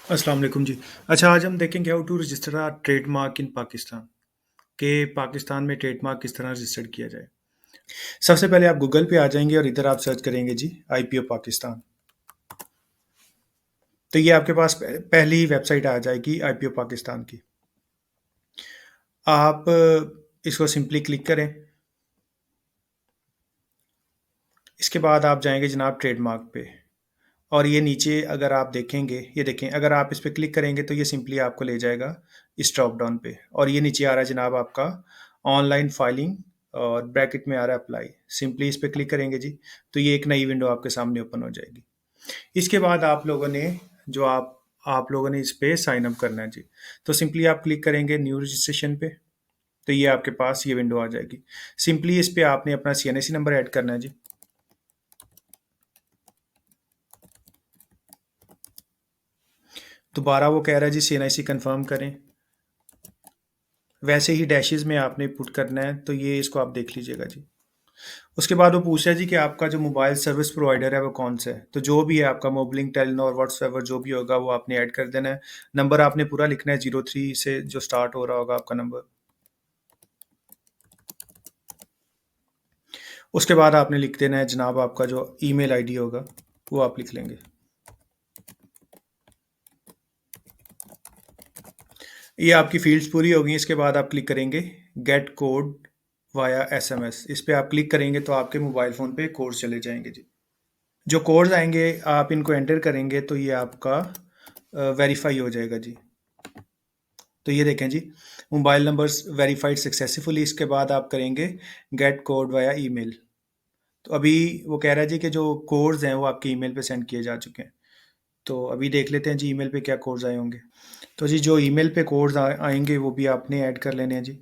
अस्सलाम वालेकुम जी। अच्छा, आज हम देखेंगे how to register a trademark in Pakistan, कि पाकिस्तान में ट्रेडमार्क किस तरह रजिस्टर किया जाए। सबसे पहले आप गूगल पे आ जाएंगे और इधर आप सर्च करेंगे जी आईपीओ पाकिस्तान। तो ये आपके पास पहली वेबसाइट आ जाएगी आईपीओ पाकिस्तान की। आप इसको सिंपली क्लिक करें। इसके बाद आप जाएंगे जनाब ट्रेडमार्क पे। और ये नीचे अगर आप देखेंगे, ये देखें, अगर आप इस पे क्लिक करेंगे तो ये सिंपली आपको ले जाएगा इस ड्रॉप डाउन पे। और ये नीचे आ रहा है जनाब आपका ऑनलाइन फाइलिंग, और ब्रैकेट में आ रहा है अप्लाई। सिंपली इस पे क्लिक करेंगे जी, तो ये एक नई विंडो आपके सामने ओपन हो जाएगी। इसके बाद आप लोगों ने जो आप लोगों ने इस पे साइन अप करना है जी। तो सिंपली आप क्लिक करेंगे न्यू रजिस्ट्रेशन पे। तो ये आपके पास ये विंडो आ जाएगी। सिंपली इस पे आपने अपना सीएनएसी नंबर ऐड करना है जी। दोबारा वो कह रहा है जी सीएनआईसी कंफर्म करें। वैसे ही डैशेस में आपने पुट करना है, तो ये इसको आप देख लीजिएगा जी। उसके बाद वो पूछ रहा है जी कि आपका जो मोबाइल सर्विस प्रोवाइडर है वो कौन सा है। तो जो भी है आपका मोबलिंक, टेलीनॉर, व्हाट्सएवर जो भी होगा वो आपने ऐड कर देना है। नंबर आपने पूरा लिखना है, 03 से जो स्टार्ट हो रहा होगा आपका नंबर। उसके बाद आपने लिख देना है जनाब आपका जो ईमेल आईडी होगा वो आप लिख लेंगे। ये आपकी फील्ड्स पूरी होगी। इसके बाद आप क्लिक करेंगे गेट कोड वाया एसएमएस। इस पे आप क्लिक करेंगे तो आपके मोबाइल फ़ोन पे कोड्स चले जाएंगे जी। जो कोड्स आएंगे आप इनको एंटर करेंगे तो ये आपका वेरीफाई हो जाएगा जी। तो ये देखें जी, मोबाइल नंबर्स वेरीफाइड सक्सेसफुली। इसके बाद आप करेंगे गेट कोड वाया ईमेल। तो अभी वो कह रहा है जी कि जो कोड्स हैं वो आपके ईमेल पे सेंड किए जा चुके हैं। तो अभी देख लेते हैं जी ईमेल पे क्या कोड्स आए होंगे। तो जी जो ईमेल पे कोड्स आएंगे वो भी आपने ऐड कर लेने हैं जी।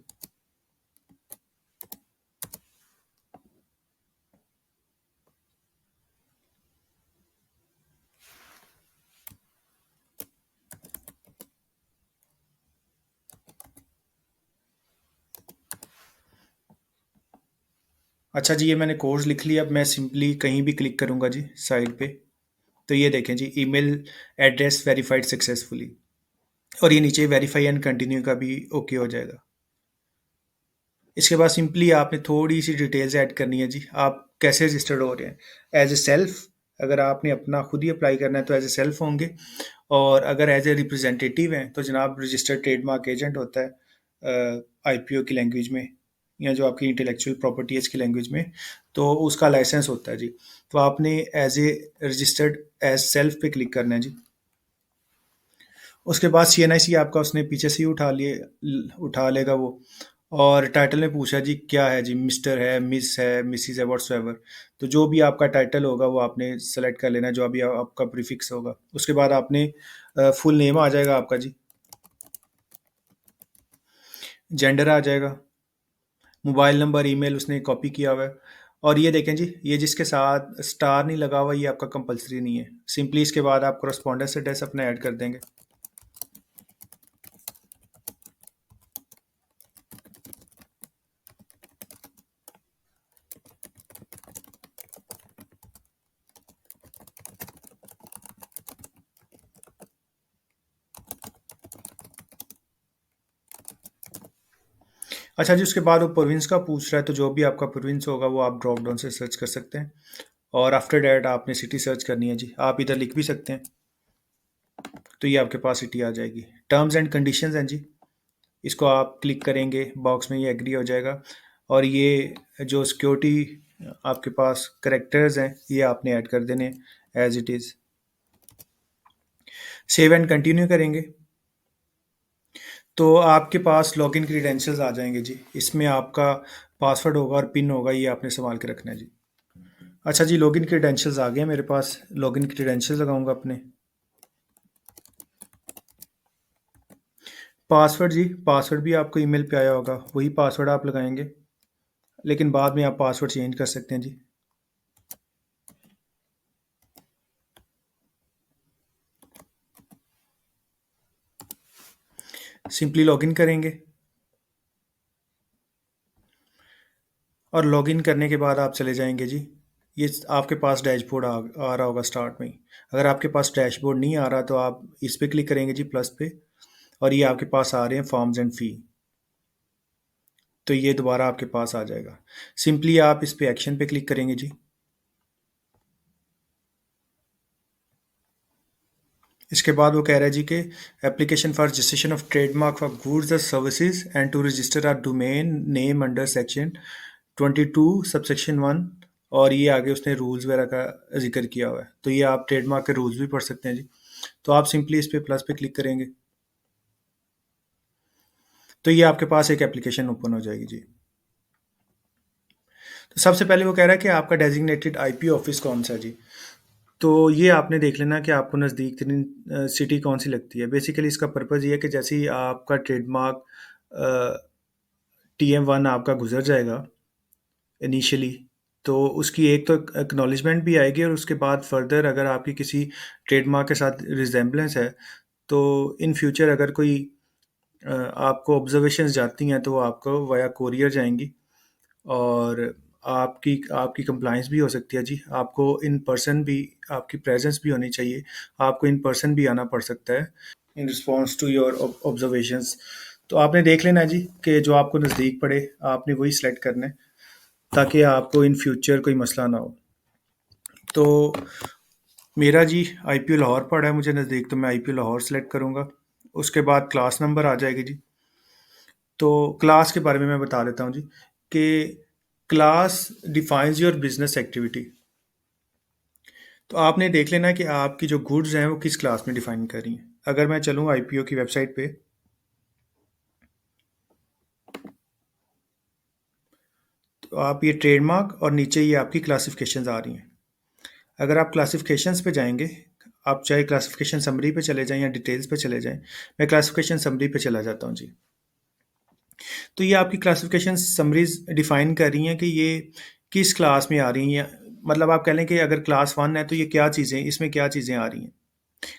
अच्छा जी, ये मैंने कोड्स लिख लिया। अब मैं सिंपली कहीं भी क्लिक करूंगा जी साइड पे। तो ये देखें जी, ईमेल एड्रेस वेरीफाइड सक्सेसफुली। और ये नीचे वेरीफाई एंड कंटिन्यू का भी ओके हो जाएगा। इसके बाद सिंपली आपने थोड़ी सी डिटेल्स ऐड करनी है जी। आप कैसे रजिस्टर्ड हो रहे हैं, एज ए सेल्फ। अगर आपने अपना खुद ही अप्लाई करना है तो एज ए सेल्फ होंगे। और अगर एज ए रिप्रेजेंटेटिव हैं तो जनाब रजिस्टर्ड ट्रेडमार्क एजेंट होता है आईपीओ की लैंग्वेज में, या जो आपकी इंटेलेक्चुअल प्रॉपर्टी है इसकी लैंग्वेज में। तो उसका लाइसेंस होता है जी। तो आपने as a registered as self पे क्लिक करना है जी। उसके बाद सीएनआईसी आपका उसने पीछे से ही उठा लेगा वो। और टाइटल में पूछा जी क्या है जी, मिस्टर है, मिस है, मिसिस है, व्हाट्सएवर। तो जो भी आपका टाइटल होगा वो आपने सेलेक्ट कर लेना है, जो अभी आपका प्रीफिक्स होगा। उसके बाद आपने फुल नेम आ जाएगा आपका जी। जेंडर आ जाएगा। मोबाइल नंबर, ईमेल उसने कॉपी किया हुआ है। और ये देखें जी, ये जिसके साथ स्टार नहीं लगा हुआ ये आपका कंपलसरी नहीं है। सिंपली इसके बाद आप करस्पॉन्डेंस एड्रेस अपना ऐड कर देंगे। अच्छा जी, उसके बाद वो प्रोविंस का पूछ रहा है। तो जो भी आपका प्रोविंस होगा वो आप ड्रॉप डाउन से सर्च कर सकते हैं। और आफ्टर डैट आपने सिटी सर्च करनी है जी। आप इधर लिख भी सकते हैं। तो ये आपके पास सिटी आ जाएगी। टर्म्स एंड कंडीशंस हैं जी। इसको आप क्लिक करेंगे, बॉक्स में ये एग्री हो जाएगा। और ये जो सिक्योरिटी आपके पास करेक्टर्स हैं ये आपने ऐड कर देने as it is. Save and continue करेंगे तो आपके पास लॉगिन क्रीडेंशियल्स आ जाएंगे जी। इसमें आपका पासवर्ड होगा और पिन होगा, ये आपने संभाल के रखना है जी। अच्छा जी, लॉगिन क्रीडेंशियल्स आ गए मेरे पास। लॉगिन क्रीडेंशियल्स लगाऊंगा अपने। पासवर्ड जी, पासवर्ड भी आपको ईमेल पे आया होगा, वही पासवर्ड आप लगाएंगे। लेकिन बाद में आप पासवर्ड चेंज कर सकते हैं जी। सिंपली लॉगिन करेंगे। और लॉगिन करने के बाद आप चले जाएंगे जी ये आपके पास डैशबोर्ड आ रहा होगा स्टार्ट में ही। अगर आपके पास डैशबोर्ड नहीं आ रहा तो आप इस पे क्लिक करेंगे जी, प्लस पे, और ये आपके पास आ रहे हैं फॉर्म्स एंड फी। तो ये दोबारा आपके पास आ जाएगा। सिंपली आप इस पे एक्शन पे क्लिक करेंगे जी। इसके बाद वो कह रहा है जी कि application for registration of trademark for goods और services and to register or domain name under section 22 subsection 1। और ये आगे उसने रूल्स वगैरह का जिक्र किया हुआ है, तो ये आप ट्रेडमार्क के रूल्स भी पढ़ सकते हैं जी। तो आप सिंपली इस पे प्लस पे क्लिक करेंगे तो ये आपके पास एक एप्लीकेशन ओपन हो जाएगी जी। तो सबसे पहले वो कह रहा है कि आपका डेजिग्नेटेड आईपी ऑफिस कौन सा है जी। तो ये आपने देख लेना कि आपको नज़दीक तरीन सिटी कौन सी लगती है। बेसिकली इसका पर्पज़ ये है कि जैसे ही आपका ट्रेडमार्क TM1 आपका गुजर जाएगा इनिशियली, तो उसकी एक तो एक्नॉलेजमेंट भी आएगी, और उसके बाद फर्दर अगर आपकी किसी ट्रेडमार्क के साथ रिजेम्बलेंस है, तो इन फ्यूचर अगर कोई आपको ऑब्जर्वेशंस जाती हैं तो वो आपको वाया कोरियर जाएंगी, और आपकी आपकी कंप्लाइंस भी हो सकती है जी। आपको इन पर्सन भी, आपकी प्रेजेंस भी होनी चाहिए, आपको इन पर्सन भी आना पड़ सकता है in response to your observations. तो आपने देख लेना है जी कि जो आपको नज़दीक पड़े आपने वही सिलेक्ट करना है, ताकि आपको इन फ्यूचर कोई मसला ना हो। तो मेरा जी IPO लाहौर पड़ा है मुझे नज़दीक, तो मैं IPO लाहौर सेलेक्ट करूँगा। उसके बाद क्लास नंबर आ जाएगी जी। तो क्लास के बारे में मैं बता देता हूँ जी कि class defines your business activity. तो आपने देख लेना कि आपकी जो गुड्स हैं वो किस क्लास में डिफाइन कर रही हैं। अगर मैं चलूँ IPO की वेबसाइट पे, तो आप ये ट्रेडमार्क और नीचे ये आपकी क्लासिफिकेशंस आ रही हैं। अगर आप क्लासिफिकेशंस पे जाएंगे, आप चाहे क्लासिफिकेशन समरी पे चले जाएं या डिटेल्स पे चले जाएं, मैं क्लासिफिकेशन समरी पे चला जाता हूँ जी। तो ये आपकी क्लासिफिकेशन समरीज डिफाइन कर रही हैं कि ये किस क्लास में आ रही हैं। मतलब आप कह लें कि अगर क्लास 1 है तो ये क्या चीज़ें, इसमें क्या चीज़ें आ रही हैं।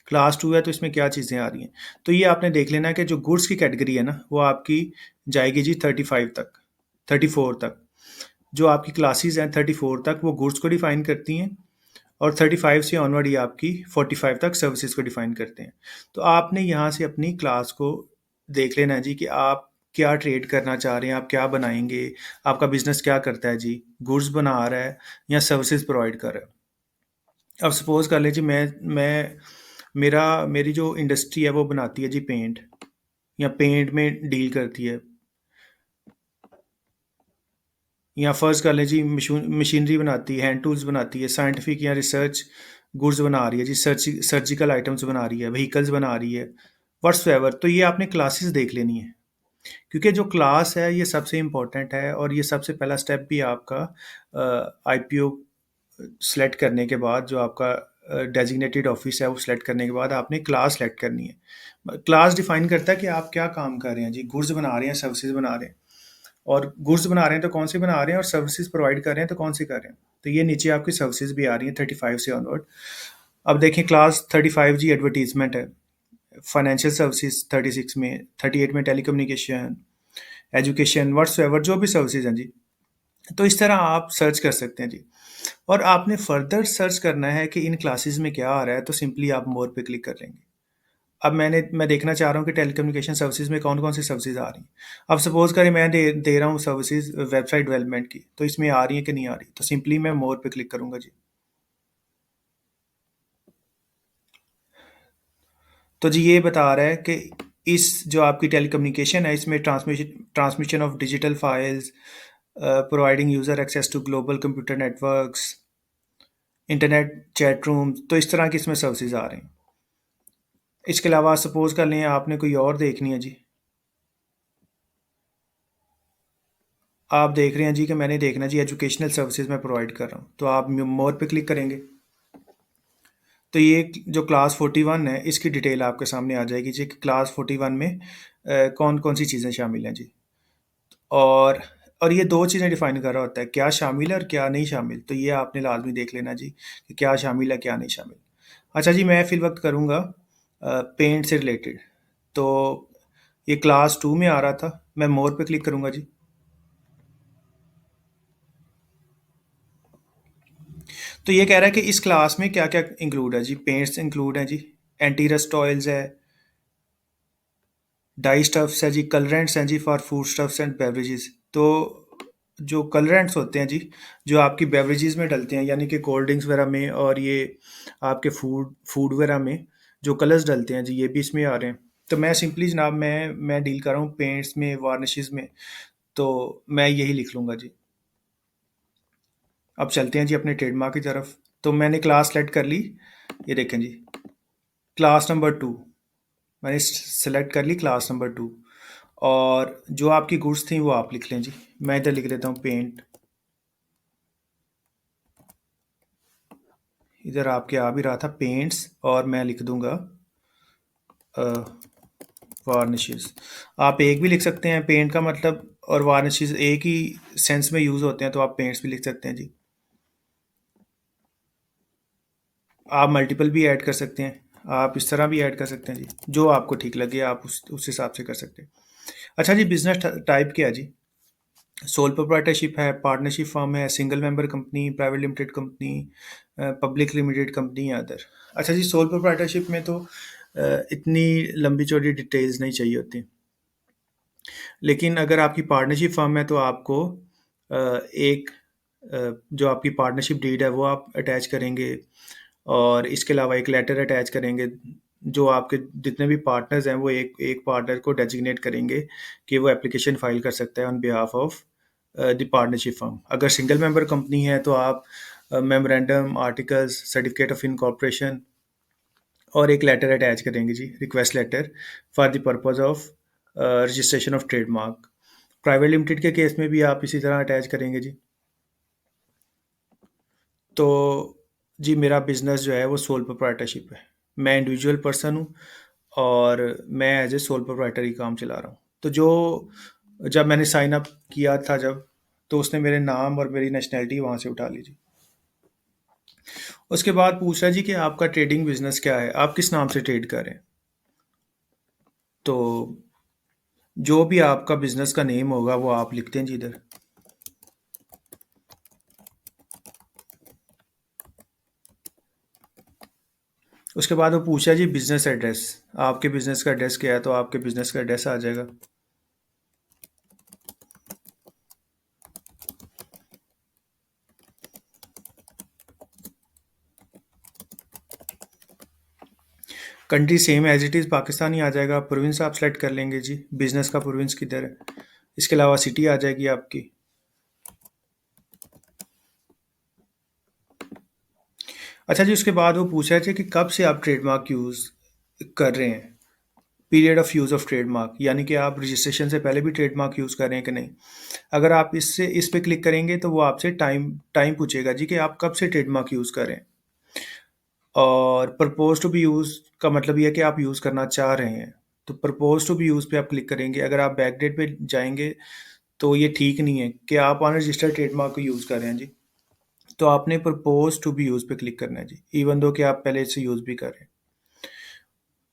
क्लास 2 है तो इसमें क्या चीज़ें आ रही हैं। तो ये आपने देख लेना है कि जो गुड्स की कैटेगरी है ना, वो आपकी जाएगी जी 35 तक, 34 तक। जो आपकी क्लासेस हैं 34 तक वो गुड्स को डिफाइन करती हैं, और 35 से ऑनवर्ड ये आपकी 45 तक सर्विसेज को डिफाइन करते हैं। तो आपने यहाँ से अपनी क्लास को देख लेना है जी कि आप क्या ट्रेड करना चाह रहे हैं, आप क्या बनाएंगे, आपका बिजनेस क्या करता है जी, गुड्स बना रहा है या सर्विसेज प्रोवाइड कर रहा है। अब सपोज कर लीजिए मैं मेरा मेरी जो इंडस्ट्री है वो बनाती है जी पेंट, या पेंट में डील करती है, या फ़र्ज़ कर लें जी मशीनरी बनाती है, हैंड टूल्स बनाती है, साइंटिफिक या रिसर्च गुड्स बना रही है जी, सर्जिकल आइटम्स बना रही है, व्हीकल्स बना रही है, व्हाट्सएवर। तो ये आपने क्लासेस देख लेनी है, क्योंकि जो क्लास है ये सबसे इम्पोर्टेंट है, और ये सबसे पहला स्टेप भी आपका IPO सेलेक्ट करने के बाद, जो आपका डेजिग्नेटेड ऑफिस है वो सेलेक्ट करने के बाद आपने क्लास सेलेक्ट करनी है। क्लास डिफाइन करता है कि आप क्या काम कर रहे हैं जी, गुड्स बना रहे हैं, सर्विसेज बना रहे हैं। और गुड्स बना रहे हैं तो कौन से बना रहे हैं, और सर्विसेज प्रोवाइड कर रहे हैं तो कौन से कर रहे हैं। तो ये नीचे आपकी सर्विसेज भी आ रही हैं 35 से ऑनवर्ड। अब देखें क्लास 35 जी एडवर्टीजमेंट है, फाइनेंशियल सर्विसेज 36 में, 38 में टेलीकम्युनिकेशन, एजुकेशन, व्हाट्सएवर, जो भी सर्विसेज हैं जी। तो इस तरह आप सर्च कर सकते हैं जी। और आपने फर्दर सर्च करना है कि इन क्लासेस में क्या आ रहा है, तो सिंपली आप मोर पे क्लिक कर लेंगे। अब मैं देखना चाह रहा हूँ कि टेलीकम्युनिकेशन सर्विसेज में कौन कौन सी सर्विसेज आ रही हैं। अब सपोज करें मैं दे रहा हूँ सर्विसेज वेबसाइट डेवलपमेंट की, तो इसमें आ रही है कि नहीं आ रही, तो सिंपली मैं मोर पे क्लिक करूंगा जी। तो जी ये बता रहा है कि इस जो आपकी टेलीकम्युनिकेशन है इसमें transmission transmission of digital files, providing user access to global computer networks, internet chat room, तो इस तरह की इसमें सर्विसेज आ रही हैं। इसके अलावा सपोज कर लें आपने कोई और देखनी है जी, आप देख रहे हैं जी कि मैंने देखना जी एजुकेशनल सर्विसेज मैं प्रोवाइड कर रहा हूँ, तो आप मोर पे क्लिक करेंगे। तो ये जो क्लास 41 है इसकी डिटेल आपके सामने आ जाएगी जी कि क्लास 41 में कौन कौन सी चीज़ें शामिल हैं जी। और और ये दो चीज़ें डिफाइन कर रहा होता है, क्या शामिल है और क्या नहीं शामिल। तो ये आपने लाजमी देख लेना जी कि क्या शामिल है क्या नहीं शामिल। अच्छा जी, मैं फिल वक्त करूँगा पेंट से रिलेटेड। तो ये क्लास 2 में आ रहा था, मैं मोर पे क्लिक करूँगा जी। तो ये कह रहा है कि इस क्लास में क्या क्या इंक्लूड है जी। पेंट्स इंक्लूड हैं जी, एंटी रस्ट ऑयल्स है, डाई स्टफ्स है जी, कलरेंट्स हैं जी for food stuffs and beverages. तो जो कलरेंट्स होते हैं जी, जो आपकी बेवरेजेस में डलते हैं, यानी कि कोल्ड ड्रिंक्स वगैरह में, और ये आपके फूड फूड वगैरह में जो कलर्स डलते हैं जी, ये भी इसमें आ रहे हैं। तो मैं सिंपली जनाब मैं डील कर रहा हूँ पेंट्स में, वार्निशेस में, तो मैं यही लिख लूँगा जी। अब चलते हैं जी अपने ट्रेडमार्क की तरफ। तो मैंने क्लास सेलेक्ट कर ली, ये देखें जी, क्लास नंबर 2 मैंने सेलेक्ट कर ली, क्लास नंबर 2। और जो आपकी गुड्स थी वो आप लिख लें जी। मैं इधर लिख देता हूँ पेंट, इधर आपके आ भी रहा था पेंट्स, और मैं लिख दूंगा वार्निशेस। आप एक भी लिख सकते हैं, पेंट का मतलब और वार्निशेस एक ही सेंस में यूज़ होते हैं, तो आप पेंट्स भी लिख सकते हैं जी। आप मल्टीपल भी ऐड कर सकते हैं, आप इस तरह भी ऐड कर सकते हैं जी, जो आपको ठीक लगे आप उस हिसाब से कर सकते हैं। अच्छा जी, बिजनेस टाइप क्या है जी? सोल प्रोप्राइटरशिप है, पार्टनरशिप फर्म है, single member company, private limited company, public limited company या अदर। अच्छा जी, सोल प्रोप्राइटरशिप में तो इतनी लंबी चौड़ी डिटेल्स नहीं चाहिए होती, लेकिन अगर आपकी पार्टनरशिप फर्म है तो आपको एक जो आपकी पार्टनरशिप डीड है वो आप अटैच करेंगे, और इसके अलावा एक लेटर अटैच करेंगे। जो आपके जितने भी पार्टनर्स हैं वो एक एक पार्टनर को डेजिग्नेट करेंगे कि वो एप्लीकेशन फाइल कर सकता है on behalf of the partnership firm. अगर सिंगल मेंबर कंपनी है तो आप memorandum, articles, certificate of incorporation और एक लेटर अटैच करेंगे जी, request letter for the purpose of registration of trademark. Private limited के केस में भी आप इसी तरह अटैच करेंगे जी। तो जी मेरा बिज़नेस जो है वो सोल प्रोप्राइटरशिप है। मैं इंडिविजुअल पर्सन हूँ, और मैं एज ए सोल प्रोप्राइटर ही काम चला रहा हूँ। तो जो जब मैंने साइन अप किया था जब, तो उसने मेरे नाम और मेरी नेशनैलिटी वहाँ से उठा ली जी। उसके बाद पूछ रहा है जी कि आपका ट्रेडिंग बिजनेस क्या है, आप किस नाम से ट्रेड कर रहे हैं। तो जो भी आपका बिजनेस का नेम होगा वो आप लिखते हैं जी इधर। उसके बाद वो पूछा जी बिजनेस एड्रेस, आपके बिजनेस का एड्रेस क्या है, तो आपके बिजनेस का एड्रेस आ जाएगा। Country same as it is Pakistan ही आ जाएगा। प्रोविंस आप सेलेक्ट कर लेंगे जी, बिजनेस का प्रोविंस किधर है। इसके अलावा सिटी आ जाएगी आपकी। अच्छा जी, उसके बाद वो पूछा है कि कब से आप ट्रेडमार्क यूज़ कर रहे हैं, period of use of trademark, यानी कि आप रजिस्ट्रेशन से पहले भी ट्रेडमार्क यूज़ कर रहे हैं कि नहीं। अगर आप इस पे क्लिक करेंगे तो वो आपसे टाइम टाइम पूछेगा जी कि आप कब से ट्रेडमार्क यूज़ कर रहे हैं। और प्रपोज टू बी यूज़ का मतलब ये है कि आप यूज़ करना चाह रहे हैं। तो प्रपोज टू बी यूज़ पे आप क्लिक करेंगे। अगर आप बैक डेट पे जाएंगे तो ये ठीक नहीं है कि आप अनरजिस्टर्ड ट्रेडमार्क को यूज़ कर रहे हैं जी। तो आपने प्रपोज टू बी यूज़ पे क्लिक करना है जी, इवन दो कि आप पहले से यूज़ भी कर रहे हैं।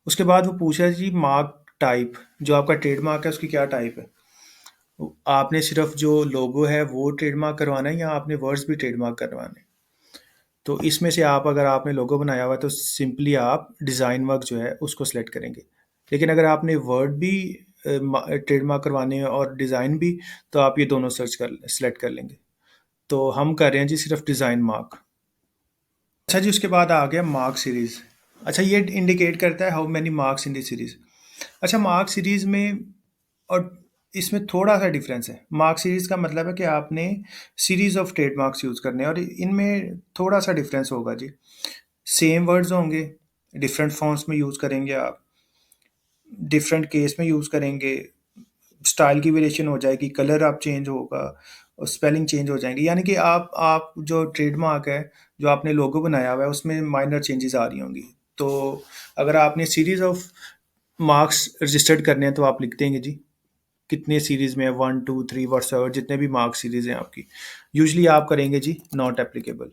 उसके बाद वो पूछा है जी मार्क टाइप, जो आपका ट्रेडमार्क है उसकी क्या टाइप है। आपने सिर्फ जो लोगो है वो ट्रेडमार्क करवाना है, या आपने वर्ड्स भी ट्रेडमार्क करवाने हैं। तो इसमें से आप, अगर आपने लोगो बनाया हुआ है तो सिंपली आप डिज़ाइन वर्क जो है उसको सेलेक्ट करेंगे। लेकिन अगर आपने वर्ड भी ट्रेडमार्क करवाने हैं और डिज़ाइन भी, तो आप ये दोनों सेलेक्ट कर लेंगे। तो हम कर रहे हैं जी सिर्फ डिज़ाइन मार्क। अच्छा जी, उसके बाद आ गया मार्क सीरीज़। अच्छा, ये इंडिकेट करता है how many marks in the series. अच्छा, मार्क सीरीज़ में और इसमें थोड़ा सा डिफरेंस है। मार्क सीरीज़ का मतलब है कि आपने सीरीज़ ऑफ ट्रेडमार्क्स यूज़ करने हैं, और इनमें थोड़ा सा डिफरेंस होगा जी। सेम वर्ड्स होंगे, डिफरेंट फॉन्ट्स में यूज़ करेंगे आप, डिफरेंट केस में यूज़ करेंगे, स्टाइल की वेरिएशन हो जाएगी, कलर आप चेंज होगा, और स्पेलिंग चेंज हो जाएंगी। यानी कि आप जो ट्रेडमार्क है, जो आपने लोगो बनाया हुआ है, उसमें माइनर चेंजेस आ रही होंगी। तो अगर आपने सीरीज़ ऑफ मार्क्स रजिस्टर्ड करने हैं तो आप लिख देंगे जी कितने सीरीज़ में है, 1 2 3 व्हाट्सएवर जितने भी मार्क सीरीज़ हैं आपकी। यूजली आप करेंगे जी नॉट एप्लीकेबल।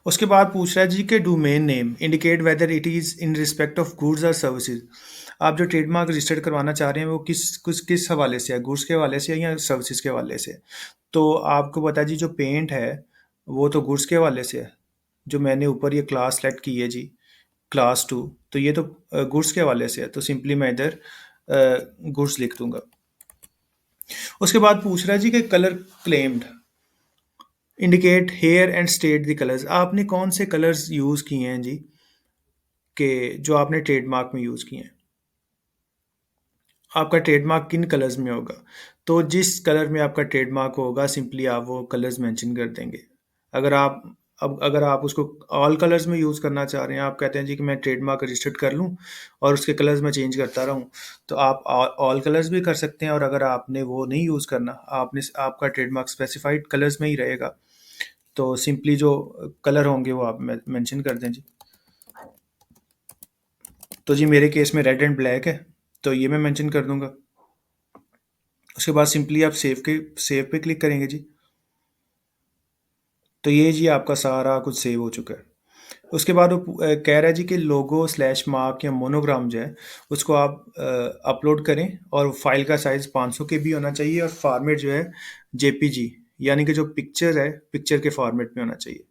उसके बाद पूछ रहा है जी कि domain name indicate whether it is in respect of goods और सर्विसेज। आप जो ट्रेडमार्क रजिस्टर्ड करवाना चाह रहे हैं वो किस हवाले से है, गुड्स के हवाले से है या सर्विसेज के हवाले से? तो आपको पता है जी, जो पेंट है वो तो गुड्स के हवाले से है। जो मैंने ऊपर ये क्लास सेलेक्ट की है जी, क्लास 2, तो ये तो गुड्स के हवाले से है, तो सिंपली मैं इधर गुड्स लिख दूंगा। उसके बाद पूछ रहा है जी कि colour claimed, indicate here and state the colours. आपने कौन से कलर्स यूज़ किए हैं जी, कि जो आपने ट्रेडमार्क में यूज़ किए हैं? आपका ट्रेडमार्क किन कलर्स में होगा? तो जिस कलर में आपका ट्रेडमार्क होगा सिंपली आप वो कलर्स मेंशन कर देंगे। अगर आप अब अगर आप उसको ऑल कलर्स में यूज़ करना चाह रहे हैं, आप कहते हैं जी कि मैं ट्रेडमार्क रजिस्टर्ड कर लूँ और उसके कलर्स मैं चेंज करता रहूँ, तो आप ऑल कलर्स भी कर सकते हैं। और अगर आपने वो नहीं यूज़ करना, आपका ट्रेडमार्क स्पेसिफाइड कलर्स में ही रहेगा, तो सिंपली जो कलर होंगे वो आप मेंशन कर दें जी। तो जी मेरे केस में रेड एंड ब्लैक है, तो ये मैं मेंशन कर दूंगा। उसके बाद सिंपली आप सेव पे क्लिक करेंगे जी। तो ये जी आपका सारा कुछ सेव हो चुका है। उसके बाद वो कह रहा है जी कि लोगो स्लैश मार्क या मोनोग्राम जो है उसको आप अपलोड करें, और फाइल का साइज़ 500 के बी होना चाहिए, और फॉर्मेट जो है जेपीजी, यानी कि जो पिक्चर है पिक्चर के फॉर्मेट में होना चाहिए।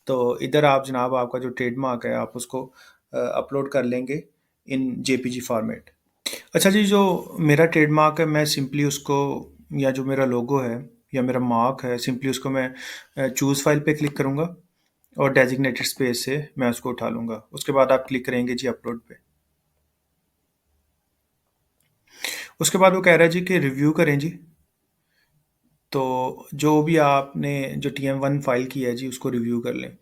तो इधर आप जनाब आपका जो ट्रेडमार्क है आप उसको अपलोड कर लेंगे इन जेपीजी फॉर्मेट। अच्छा जी, जो मेरा ट्रेडमार्क है मैं सिंपली उसको, या जो मेरा लोगो है या मेरा मार्क है, सिंपली उसको मैं चूज़ फाइल पे क्लिक करूँगा और डेजिग्नेटेड स्पेस से मैं उसको उठा लूँगा। उसके बाद आप क्लिक करेंगे जी अपलोड पे। उसके बाद वो कह रहा है जी कि रिव्यू करें जी। तो जो भी आपने जो TM1 फाइल की है जी उसको रिव्यू कर लें।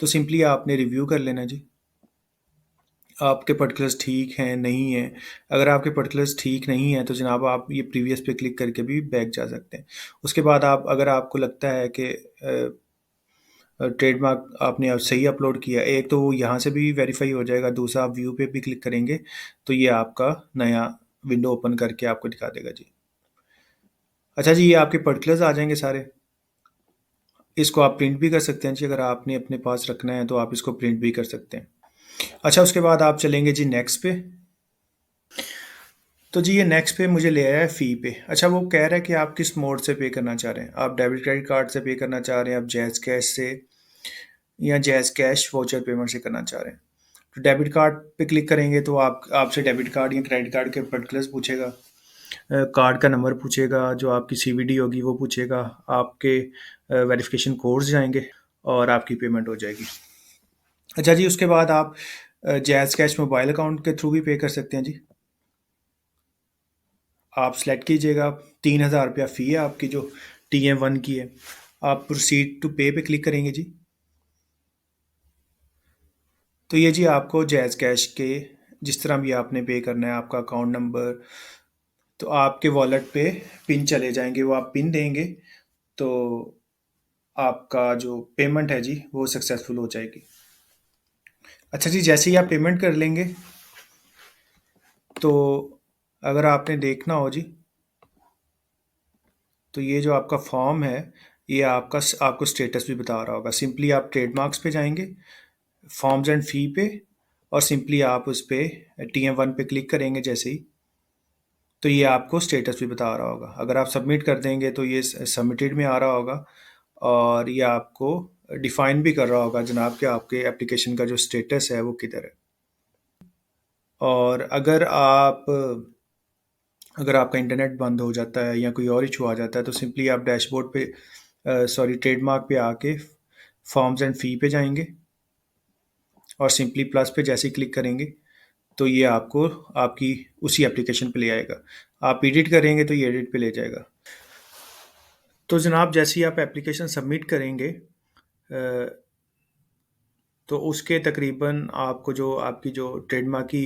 तो सिंपली आपने रिव्यू कर लेना जी, आपके पर्टिकुलर्स ठीक हैं नहीं हैं। अगर आपके पर्टिकुलर्स ठीक नहीं हैं तो जनाब आप ये प्रीवियस पे क्लिक करके भी बैक जा सकते हैं। उसके बाद आप, अगर आपको लगता है कि ट्रेडमार्क आपने अब सही अपलोड किया, एक तो वो यहाँ से भी वेरीफाई हो जाएगा, दूसरा आप व्यू पे भी क्लिक करेंगे तो ये आपका नया विंडो ओपन करके आपको दिखा देगा जी। अच्छा जी, ये आपके पर्टिकुलर्स आ जाएंगे सारे। इसको आप प्रिंट भी कर सकते हैं जी, अगर आपने अपने पास रखना है तो आप इसको प्रिंट भी कर सकते हैं। अच्छा, उसके बाद आप चलेंगे जी नेक्स्ट पे। तो जी ये नेक्स्ट पे मुझे ले आया है फ़ी पे। अच्छा, वो कह रहा है कि आप किस मोड से पे करना चाह रहे हैं। आप डेबिट क्रेडिट कार्ड से पे करना चाह रहे हैं, आप जैज़ कैश से या जैज़ कैश वाउचर पेमेंट से करना चाह रहे हैं। तो डेबिट कार्ड पे क्लिक करेंगे तो आप आपसे डेबिट कार्ड या क्रेडिट कार्ड के पर्टिकुलर्स पूछेगा, कार्ड का नंबर पूछेगा, जो आपकी सीवीडी होगी वो पूछेगा, आपके वेरिफिकेशन कोड्स जाएंगे और आपकी पेमेंट हो जाएगी। अच्छा जी, उसके बाद आप जैज़ कैश मोबाइल अकाउंट के थ्रू भी पे कर सकते हैं जी। आप सेलेक्ट कीजिएगा, 3000 रुपया फ़ी है आपकी जो TM1 की है। आप प्रोसीड टू पे पे क्लिक करेंगे जी। तो ये जी आपको जैज़ कैश के जिस तरह भी आपने पे करना है, आपका अकाउंट नंबर, तो आपके वॉलेट पे पिन चले जाएंगे, वो आप पिन देंगे तो आपका जो पेमेंट है जी वो सक्सेसफुल हो जाएगी। अच्छा जी, जैसे ही आप पेमेंट कर लेंगे तो अगर आपने देखना हो जी, तो ये जो आपका फॉर्म है ये आपको स्टेटस भी बता रहा होगा। सिंपली आप ट्रेडमार्क्स पे जाएंगे, फॉर्म्स एंड फ़ी पे, और सिंपली आप उस पे TM1 पे क्लिक करेंगे जैसे ही, तो ये आपको स्टेटस भी बता रहा होगा। अगर आप सबमिट कर देंगे तो ये सबमिटेड में आ रहा होगा, और ये आपको डिफाइन भी कर रहा होगा जनाब कि आपके एप्लीकेशन का जो स्टेटस है वो किधर है। और अगर आपका इंटरनेट बंद हो जाता है या कोई और इशू आ जाता है तो सिंपली आप डैशबोर्ड पे सॉरी ट्रेडमार्क पे आके फॉर्म्स एंड फ़ी पे जाएंगे और सिंपली प्लस पे जैसे ही क्लिक करेंगे तो ये आपको आपकी उसी एप्लीकेशन पे ले आएगा। आप एडिट करेंगे तो ये एडिट पे ले जाएगा। तो जनाब जैसे ही आप एप्लीकेशन सबमिट करेंगे तो उसके तकरीबन आपको जो आपकी जो ट्रेडमार्क की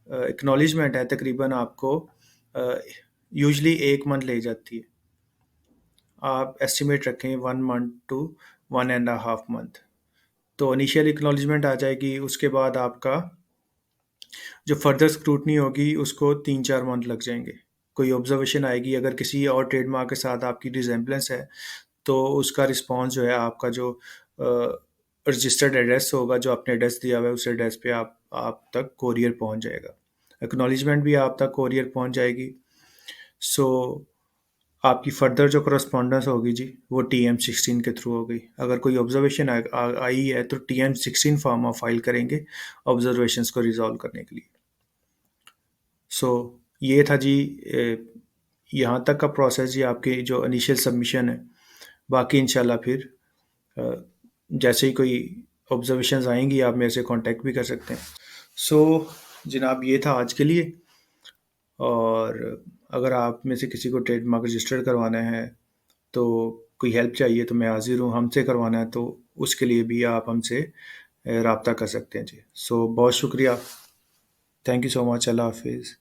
एक्नॉलेजमेंट है तकरीबन आपको यूजली 1 मंथ ले जाती है। आप एस्टिमेट रखें 1 मंथ टू 1.5 मंथ। तो इनिशियल एक्नॉलेजमेंट आ जाएगी, उसके बाद आपका जो फर्दर स्क्रूटनी होगी उसको 3-4 मंथ लग जाएंगे। कोई ऑब्जर्वेशन आएगी, अगर किसी और ट्रेडमार्क के साथ आपकी रिजेम्बलेंस है तो उसका रिस्पॉन्स जो है आपका जो रजिस्टर्ड एड्रेस होगा, जो आपने एड्रेस दिया हुआ है उस एड्रेस पे आप तक कोरियर पहुंच जाएगा। एक्नॉलेजमेंट भी आप तक कोरियर पहुंच जाएगी। सो आपकी फर्दर जो करस्पॉन्डेंस होगी जी वो TM16 के थ्रू होगी। अगर कोई ऑब्जर्वेशन आई है तो TM16 फॉर्म ऑफ फाइल करेंगे ऑब्जर्वेशंस को रिजॉल्व करने के लिए। सो ये था जी यहाँ तक का प्रोसेस जी, आपकी जो इनिशियल सबमिशन है। बाकी इंशाल्लाह फिर जैसे ही कोई ऑब्जर्वेशंस आएंगी आप मेरे से कांटेक्ट भी कर सकते हैं। सो जनाब ये था आज के लिए। और अगर आप में से किसी को ट्रेडमार्क रजिस्टर्ड करवाना है तो कोई हेल्प चाहिए तो मैं हाजिर हूँ। हमसे करवाना है तो उसके लिए भी आप हमसे रब्ता कर सकते हैं जी। सो बहुत शुक्रिया। Thank you so much. अल्लाह हाफिज़।